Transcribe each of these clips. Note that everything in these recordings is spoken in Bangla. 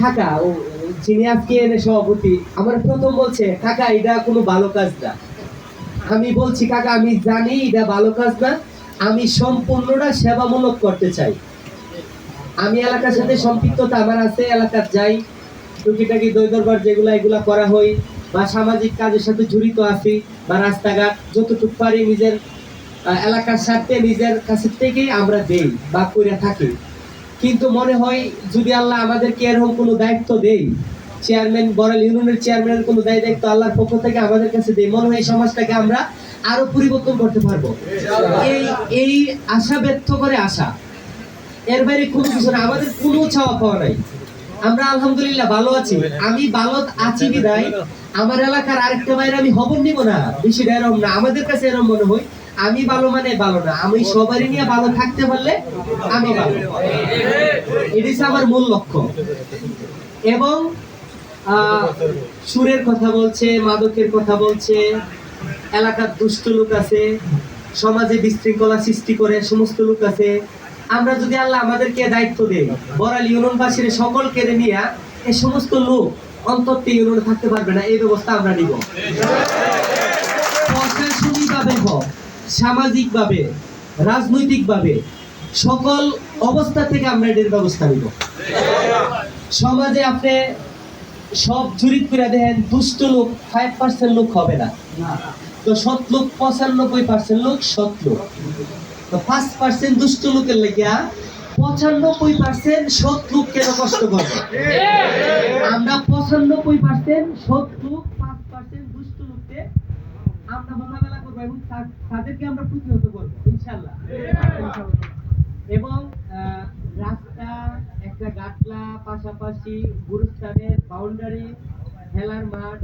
কাকা ও যিনি আজকে এনে সভাপতি আমার প্রথম বলছে কাকা এটা কোনো ভালো কাজ না। আমি বলছি কাকা আমি জানি এটা ভালো কাজ না, আমি সম্পূর্ণটা সেবামূলক করতে চাই। আমি এলাকার সাথে সম্পৃক্ততা আমার আছে, এলাকার যাই টুকিটাকি দই দরবার যেগুলা এগুলা করা হয় বা সামাজিক কাজের সাথে জড়িত আছি বা রাস্তাঘাট যতটুকু পারি নিজের এলাকার সাথে নিজের কাছে থেকেই আমরা দেই বা করে থাকি। কিন্তু মনে হয় যদি আল্লাহ আমাদেরকে এরকম কোনো দায়িত্ব দেই, চেয়ারম্যান বড়াল ইউনিয়নের চেয়ারম্যানের কোনো দায়িত্ব আল্লাহর পক্ষ থেকে আমাদের কাছে দেই, মনে হয় এই সমাজটাকে আমরা আরো পরিবর্তন করতে পারবো। এই এই আশা ব্যর্থ করে আসা, এর বাইরে কোনো কিছু না। আমাদের কোনো চাওয়া পাওয়া নাই, আমরা আলহামদুলিল্লাহ ভালো আছি। আমি ভালো আছি বিদায় আমার এলাকার আরেকটা বাইরে আমি খবর নিব না, বেশি এরকম না। আমাদের কাছে এরকম মনে হয় আমি ভালো মানে ভালো না, আমি সবারই নিয়ে ভালো থাকতে পারলে আমি ভালো, এটাই আমার মূল লক্ষ্য। এবং সুরের কথা বলছে, মাদকের কথা বলছে, এলাকার দুষ্ট লোক আছে, সমাজে বিশৃঙ্খলা সৃষ্টি করে সমস্ত লোক আছে। আমরা যদি আল্লাহ আমাদেরকে দায়িত্ব দেয় বড়াল ইউনিয়নবাসীর সকল কেড়ে নিয়ে এই সমস্ত লোক অন্তত ইউনিয়নে থাকতে পারবে না, এই ব্যবস্থা আমরা নিব। প্রশাসনিকভাবে হোক, সামাজিকভাবে, রাজনৈতিকভাবে সকল অবস্থা থেকে আমরা এর ব্যবস্থা নিব। সমাজে আপনি সব জরিপ করে দেখেন দুষ্ট লোক 5% লোক হবে না, তো সৎ লোক 95% লোক সৎ লোক। তো 5% দুষ্ট লোকের লেগিয়া 95% সৎ লোক কেন কষ্ট করবে? আমরা 95% সৎ লোক, 5% দুষ্ট লোককে আমরা মোকাবেলা করবো এবং তাদেরকে আমরা প্রতিহত করবো ইনশাআল্লাহ। এবং রাস্তা একটা গাটলা, পাশাপাশি গুরুস্থানের বাউন্ডারি, খেলার মাঠ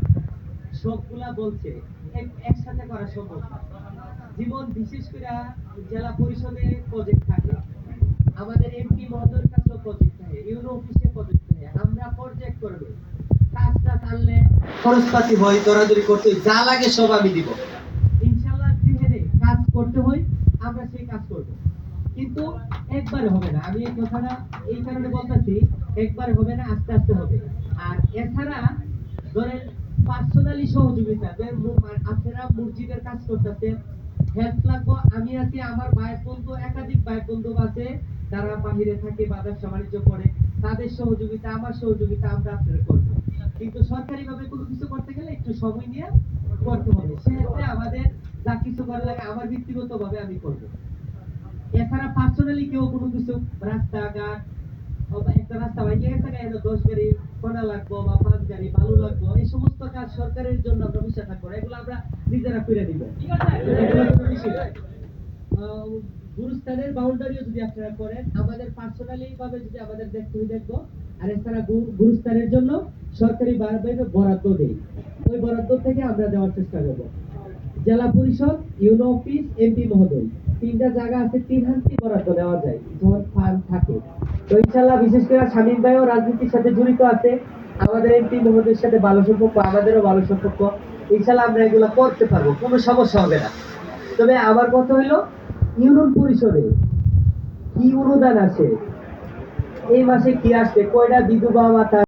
সবগুলা বলছে একসাথে করা সম্ভব না। জীবন বিশেষ করে জেলা পরিষদে প্রজেক্ট থাকে, আমাদের এমপি মহোদয়ের কাছেও প্রজেক্ট থাকে, ইউনো অফিসে প্রজেক্ট থাকে, আমরা প্রজেক্ট করবে কাজটা টানলে খরচপাতি হয়, দরাদরি করতে হয়, যা লাগে সব আমি দিব ইনশাআল্লাহ। যেখানে কাজ করতে হয় আমরা সেই কাজ করব, কিন্তু একবারে হবে না। আমি এই কথাটা এই কারণে বলতেছি, একবারে হবে না, আস্তে আস্তে হবে। আর এছাড়া ধরেন পার্সোনালি সহযোগিতা, আপনারা মসজিদের কাজ করতেছেন, হেল্প লাগবো, আমি আছি, আমার ভাই বন্ধু একাধিক ভাই বন্ধু আছে তারা বাহিরে থাকে, ব্যবসা বাণিজ্য করে, তাদের সহযোগিতা আমার সহযোগিতা আমরা আপনারা করবো। কিন্তু সরকারি ভাবে কোনো কিছু করতে গেলে একটু সময় নিয়ে করতে হবে, সেক্ষেত্রে আমাদের যা কিছু করা লাগে আমার ব্যক্তিগত ভাবে আমি করবো। এছাড়া পার্সোনালি কেউ কোনো কিছু রাস্তাঘাট, একটা রাস্তা ভেঙে গেছে, 10 গাড়ি কোনা লাগবো বা 5 গাড়ি বালু লাগবো, এই সমস্ত কাজ সরকারের জন্য আমরা বসে থাকবো, এগুলো আমরা নিজেরা করে দিব, ঠিক আছে? গুরুস্থানের বাউন্ডারিও যদি আপনারা করেন, আমাদের পার্সোনালি ভাবে যদি আমাদের দেখবো। আর এছাড়া গুরুস্থানের জন্য সরকারি বরাদ্দ দেই, ওই বরাদ্দ থেকে আমরা দেওয়ার চেষ্টা করবো। জেলা পরিষদ, ইউনো অফিস, এমপি মহোদয়, 3টা জায়গা আছে, 3 হান্তি বরাদ্দ দেওয়া যায় যখন ফান্ড থাকে। তো ইনশাআল্লাহ বিশেষ করে শামীম ভাইও রাজনীতির সাথে জড়িত আছে, আমাদের এমপি মহোদয়ের সাথে ভালো সম্পর্ক, আমাদেরও ভালো সম্পর্ক, ইনশাআল্লাহ আমরা এগুলো করতে পারবো, কোনো সমস্যা হবে না। তবে আমার কথা হলো ইউনিয়ন পরিষদে কি অনুদান আছে, এই মাসে কি আসছে, কয়টা বিধবা ভাতা